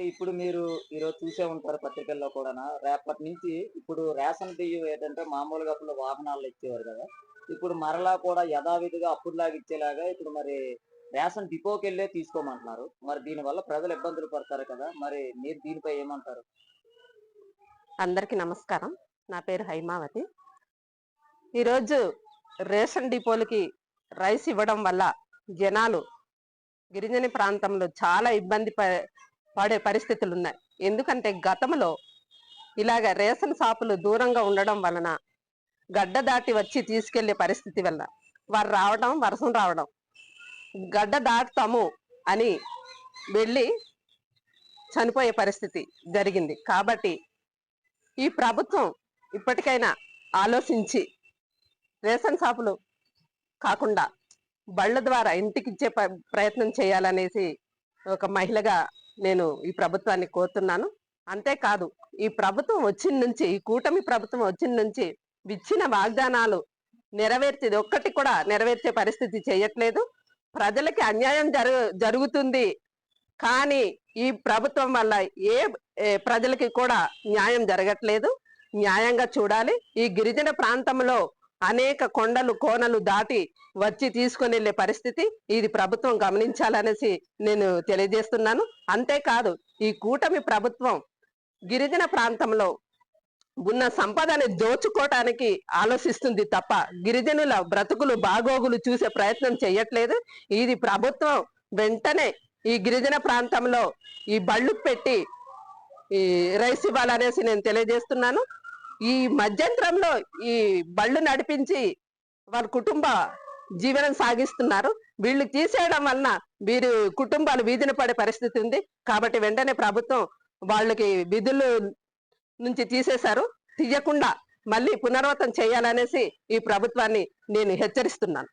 అంటే ఇప్పుడు మీరు ఈరోజు చూసే ఉంటారు పత్రికల్లో కూడానా. రేపటి నుంచి ఇప్పుడు రేషన్ బియ్యం ఏంటంటే మామూలుగా అప్పుడు వాహనాల్లో ఇచ్చేవారు కదా! ఇప్పుడు మరలా కూడా యథావిధిగా అప్పుడులాగా ఇచ్చేలాగా ఇప్పుడు మరి రేషన్ డిపోకెళ్ళే తీసుకోమంటున్నారు. మరి దీనివల్ల ప్రజలు ఇబ్బందులు పడతారు కదా! మరి మీరు దీనిపై ఏమంటారు? అందరికీ నమస్కారం. నా పేరు హైమావతి. ఈరోజు రేషన్ డిపోలకి రైస్ ఇవ్వడం వల్ల జనాలు గిరిజన ప్రాంతంలో చాలా ఇబ్బంది పడే పరిస్థితులు ఉన్నాయి. ఎందుకంటే గతంలో ఇలాగ రేషన్ షాపులు దూరంగా ఉండడం వలన గడ్డ దాటి వచ్చి తీసుకెళ్లే పరిస్థితి వల్ల వారు రావడం, వర్షం రావడం, గడ్డ దాటుతాము అని వెళ్ళి చనిపోయే పరిస్థితి జరిగింది. కాబట్టి ఈ ప్రభుత్వం ఇప్పటికైనా ఆలోచించి రేషన్ షాపులు కాకుండా బళ్ళ ద్వారా ఇంటికిచ్చే ప్రయత్నం చేయాలనేసి ఒక మహిళగా నేను ఈ ప్రభుత్వాన్ని కోరుతున్నాను. అంతేకాదు, ఈ ప్రభుత్వం వచ్చిన నుంచి, ఈ కూటమి ప్రభుత్వం వచ్చిన నుంచి ఇచ్చిన వాగ్దానాలు నెరవేర్చేది ఒక్కటి కూడా నెరవేర్చే పరిస్థితి చేయట్లేదు. ప్రజలకి అన్యాయం జరుగుతుంది, కానీ ఈ ప్రభుత్వం వల్ల ఏ ప్రజలకి కూడా న్యాయం జరగట్లేదు. న్యాయంగా చూడాలి. ఈ గిరిజన ప్రాంతంలో అనేక కొండలు కోనలు దాటి వచ్చి తీసుకొని వెళ్లే పరిస్థితి ఇది ప్రభుత్వం గమనించాలనేసి నేను తెలియజేస్తున్నాను. అంతేకాదు, ఈ కూటమి ప్రభుత్వం గిరిజన ప్రాంతంలో ఉన్న సంపదని దోచుకోవటానికి ఆలోచిస్తుంది తప్ప గిరిజనుల బ్రతుకులు బాగోగులు చూసే ప్రయత్నం చేయట్లేదు. ఇది ప్రభుత్వం వెంటనే ఈ గిరిజన ప్రాంతంలో ఈ బళ్ళు పెట్టి ఈ రైస్ ఇవ్వాలనేసి నేను తెలియజేస్తున్నాను. ఈ మధ్యంతరంలో ఈ బళ్ళు నడిపించి వారి కుటుంబ జీవనం సాగిస్తున్నారు. వీళ్ళు తీసేయడం వలన వీరి కుటుంబాలు వీధిన పడే పరిస్థితి ఉంది. కాబట్టి వెంటనే ప్రభుత్వం వాళ్ళకి విధులు నుంచి తీసేశారు, తీయకుండా మళ్ళీ పునరావృతం చేయాలనేసి ఈ ప్రభుత్వాన్ని నేను హెచ్చరిస్తున్నాను.